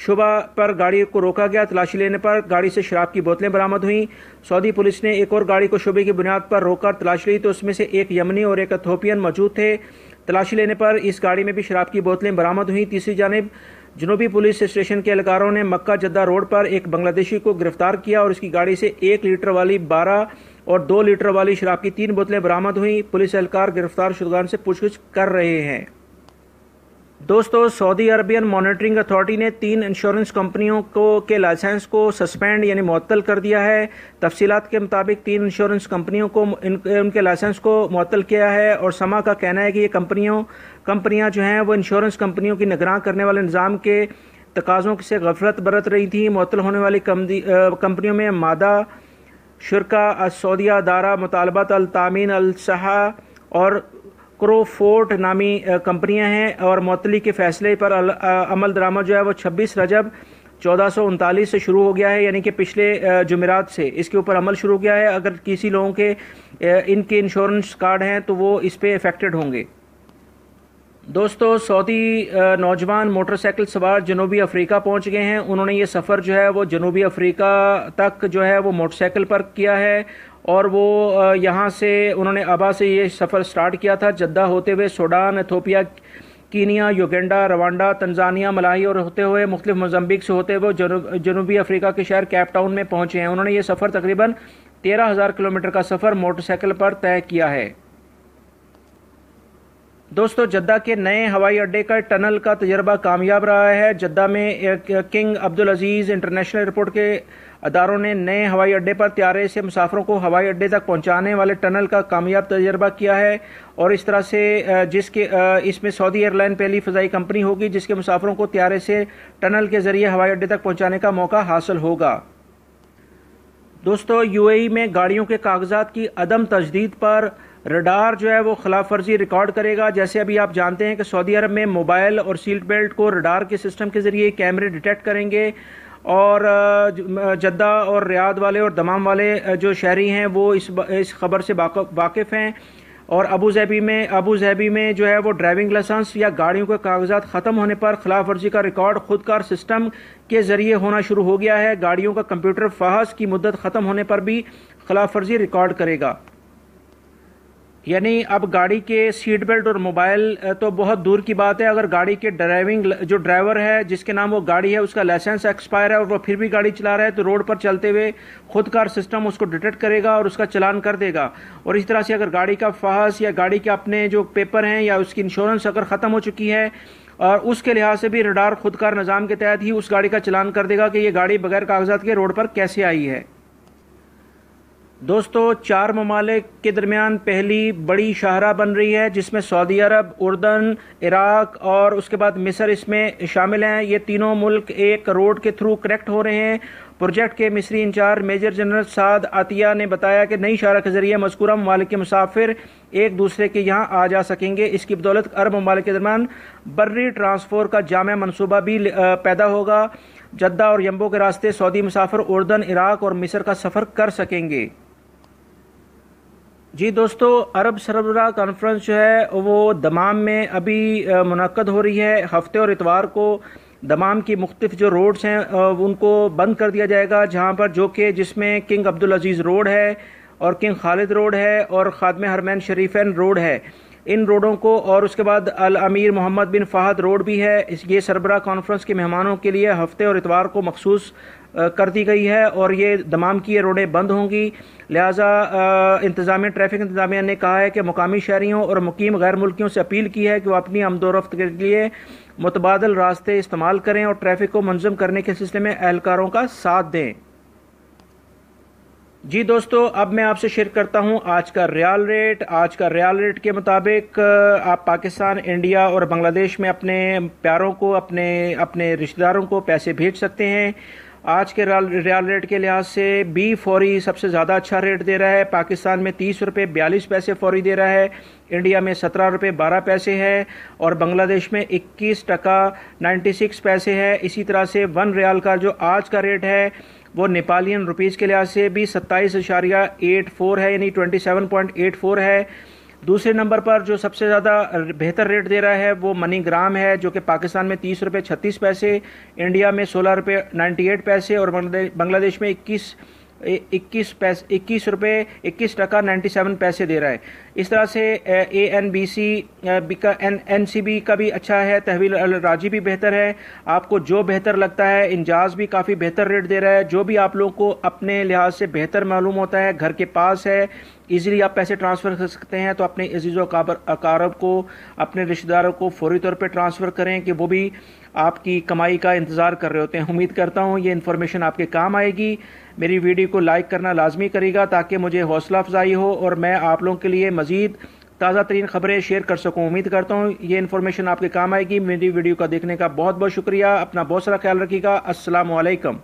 شبہ پر گاڑی کو روکا گیا۔ تلاشی لینے پر گاڑی سے شراب کی بوتلیں برآمد ہوئیں۔ سعودی پولیس نے ایک اور گاڑی کو شبے کی بنیاد پر روک کر تلاشی لی تو اس میں سے ایک یمنی اور ایک ایتھوپین موجود تھے۔ تلاشی لینے پر اس گاڑی میں بھی شراب کی بوتلیں برآمد ہوئیں۔ تیسری جانب جنوبی پولیس اسٹیشن کے اہلکاروں نے مکہ جدہ روڈ پر ایک بنگلہ دیشی کو گرفتار کیا اور اس کی گاڑی سے 1 لیٹر والی 12 اور 2 لیٹر والی شراب کی 3 بوتلیں برآمد ہوئیں۔ پولیس اہلکار گرفتار شدگان سے پوچھ گچھ کر رہے ہیں۔ دوستو، سعودی عربین مانیٹرنگ اتھارٹی نے 3 انشورنس کمپنیوں کے لائسنس کو سسپینڈ یعنی معطل کر دیا ہے۔ تفصیلات کے مطابق 3 انشورنس کمپنیوں کو ان کے لائسنس کو معطل کیا ہے اور سما کا کہنا ہے کہ یہ کمپنیاں جو ہیں وہ انشورنس کمپنیوں کی نگراں کرنے والے نظام کے تقاضوں سے غفلت برت رہی تھیں۔ معطل ہونے والی کمپنیوں میں مادہ شرکا السعودیہ دارہ مطالبات التامین الصحہ اور کروفورٹ نامی کمپنیاں ہیں اور معطلی کے فیصلے پر عمل درآمد جو ہے وہ 26 رجب 1439 سے شروع ہو گیا ہے، یعنی کہ پچھلے جمعرات سے اس کے اوپر عمل شروع ہو گیا ہے۔ اگر کسی لوگوں کے ان کے انشورنس کارڈ ہیں تو وہ اس پہ افیکٹڈ ہوں گے۔ دوستو، سعودی نوجوان موٹر سائیکل سوار جنوبی افریقہ پہنچ گئے ہیں۔ انہوں نے یہ سفر جو ہے وہ جنوبی افریقہ تک جو ہے وہ موٹر سائیکل پر کیا ہے اور وہ یہاں سے انہوں نے ابا سے یہ سفر سٹارٹ کیا تھا، جدہ ہوتے ہوئے Sudan, Ethiopia, Kenya, Uganda, Rwanda, Tanzania, Malawi اور ہوتے ہوئے مختلف موزمبیق سے ہوتے ہوئے جنوبی افریقہ کے شہر کیپ ٹاؤن میں پہنچے ہیں۔ انہوں نے یہ سفر تقریباً 13,000 کلومیٹر کا سفر موٹر سائیکل پر طے کیا ہے۔ دوستو، جدہ کے نئے ہوائی اڈے کا ٹنل کا تجربہ کامیاب رہا ہے۔ جدہ میں کنگ عبدالعزیز انٹرنیشنل ایئرپورٹ کے اداروں نے نئے ہوائی اڈے پر طیارے سے مسافروں کو ہوائی اڈے تک پہنچانے والے ٹنل کا کامیاب تجربہ کیا ہے اور اس طرح سے اس میں سعودی ایئر لائن پہلی فضائی کمپنی ہوگی جس کے مسافروں کو طیارے سے ٹنل کے ذریعے ہوائی اڈے تک پہنچانے کا موقع حاصل ہوگا۔ دوستو، یو اے ای میں گاڑیوں کے کاغذات کی عدم تجدید پر ریڈار جو ہے وہ خلاف ورزی ریکارڈ کرے گا۔ جیسے ابھی آپ جانتے ہیں کہ سعودی عرب میں موبائل اور سیٹ بیلٹ کو ریڈار کے سسٹم کے ذریعے کیمرے ڈیٹیکٹ کریں گے اور جدہ اور ریاض والے اور دمام والے جو شہری ہیں وہ اس خبر سے واقف ہیں۔ اور ابو ظہبی میں جو ہے وہ ڈرائیونگ لائسنس یا گاڑیوں کے کاغذات ختم ہونے پر خلاف ورزی کا ریکارڈ خود کار سسٹم کے ذریعے ہونا شروع ہو گیا ہے۔ گاڑیوں کا کمپیوٹر فحص کی مدت ختم ہونے پر بھی خلاف ورزی ریکارڈ کرے گا۔ یعنی اب گاڑی کے سیٹ بیلٹ اور موبائل تو بہت دور کی بات ہے، اگر گاڑی کے جو ڈرائیور ہے جس کے نام وہ گاڑی ہے اس کا لائسنس ایکسپائر ہے اور وہ پھر بھی گاڑی چلا رہا ہے تو روڈ پر چلتے ہوئے خود کار سسٹم اس کو ڈیٹیکٹ کرے گا اور اس کا چلان کر دے گا۔ اور اس طرح سے اگر گاڑی کا فحص یا گاڑی کے اپنے جو پیپر ہیں یا اس کی انشورنس اگر ختم ہو چکی ہے اور اس کے لحاظ سے بھی ریڈار خود کار نظام کے تحت ہی اس گاڑی کا چلان کر دے گا کہ یہ گاڑی بغیر کاغذات کے روڈ پر کیسے آئی ہے۔ دوستو، 4 ممالک کے درمیان پہلی بڑی شاہراہ بن رہی ہے جس میں سعودی عرب، اردن، عراق اور اس کے بعد مصر اس میں شامل ہیں۔ یہ تینوں ملک ایک روڈ کے تھرو کنیکٹ ہو رہے ہیں۔ پروجیکٹ کے مصری انچارج میجر جنرل سعد عطیہ نے بتایا کہ نئی شاہراہ کے ذریعے مذکورہ ممالک کے مسافر ایک دوسرے کے یہاں آ جا سکیں گے۔ اس کی بدولت عرب ممالک کے درمیان بری ٹرانسپورٹ کا جامع منصوبہ بھی پیدا ہوگا۔ جدہ اور یمبو کے راستے سعودی مسافر اردن، عراق اور مصر کا سفر کر سکیں گے۔ جی دوستو، عرب سربراہ کانفرنس جو ہے وہ دمام میں ابھی منعقد ہو رہی ہے۔ ہفتے اور اتوار کو دمام کی مختلف جو روڈز ہیں ان کو بند کر دیا جائے گا، جس میں کنگ عبدالعزیز روڈ ہے اور کنگ خالد روڈ ہے اور خادم حرمین شریفین روڈ ہے۔ ان روڈوں کو اور اس کے بعد الامیر محمد بن فہد روڈ بھی ہے۔ یہ سربراہ کانفرنس کے مہمانوں کے لیے ہفتے اور اتوار کو مخصوص کر دی گئی ہے اور یہ دمام کی یہ روڈیں بند ہوں گی۔ لہٰذا ٹریفک انتظامیہ نے کہا ہے کہ مقامی شہریوں اور مقیم غیر ملکیوں سے اپیل کی ہے کہ وہ اپنی آمد و رفت کے لیے متبادل راستے استعمال کریں اور ٹریفک کو منظم کرنے کے سلسلے میں اہلکاروں کا ساتھ دیں۔ جی دوستو، اب میں آپ سے شیئر کرتا ہوں آج کا ریال ریٹ کے مطابق آپ پاکستان، انڈیا اور بنگلہ دیش میں اپنے پیاروں کو اپنے رشتہ داروں کو پیسے بھیج سکتے ہیں۔ آج کے ریال ریٹ کے لحاظ سے بی فوری سب سے زیادہ اچھا ریٹ دے رہا ہے۔ پاکستان میں 30 روپے 42 پیسے فوری دے رہا ہے، انڈیا میں 17 روپے 12 پیسے ہے اور بنگلہ دیش میں 21 ٹکا 96 پیسے ہے۔ اسی طرح سے 1 ریال کا جو آج کا ریٹ ہے وہ نیپالین روپیز کے لحاظ سے بھی 27.84 ہے، یعنی 27.84 ہے۔ دوسرے نمبر پر جو سب سے زیادہ بہتر ریٹ دے رہا ہے وہ منی گرام ہے، جو کہ پاکستان میں 30 روپے 36 پیسے، انڈیا میں 16 روپے 98 پیسے اور بنگلہ دیش میں 21 روپے 21 ٹکا 97 پیسے دے رہا ہے۔ اس طرح سے اے این بی سی کا این سی بی کا بھی اچھا ہے، تحویل الراجی بھی بہتر ہے۔ آپ کو جو بہتر لگتا ہے، انجاز بھی کافی بہتر ریٹ دے رہا ہے، جو بھی آپ لوگوں کو اپنے لحاظ سے بہتر معلوم ہوتا ہے، گھر کے پاس ہے، ایزیلی آپ پیسے ٹرانسفر کر سکتے ہیں، تو اپنے عزیز و اقارب کو، اپنے رشتہ داروں کو فوری طور پہ ٹرانسفر کریں کہ وہ بھی آپ کی کمائی کا انتظار کر رہے ہوتے ہیں۔ امید کرتا ہوں یہ انفارمیشن آپ کے کام آئے گی۔ میری ویڈیو کو لائک کرنا لازمی کرے گا تاکہ مجھے حوصلہ افزائی ہو اور میں آپ لوگوں کے لیے مزید تازہ ترین خبریں شیئر کر سکوں۔ امید کرتا ہوں یہ انفارمیشن آپ کے کام آئے گی۔ میری ویڈیو کا دیکھنے کا بہت بہت شکریہ۔ اپنا بہت سارا خیال رکھیے گا۔ السلام علیکم۔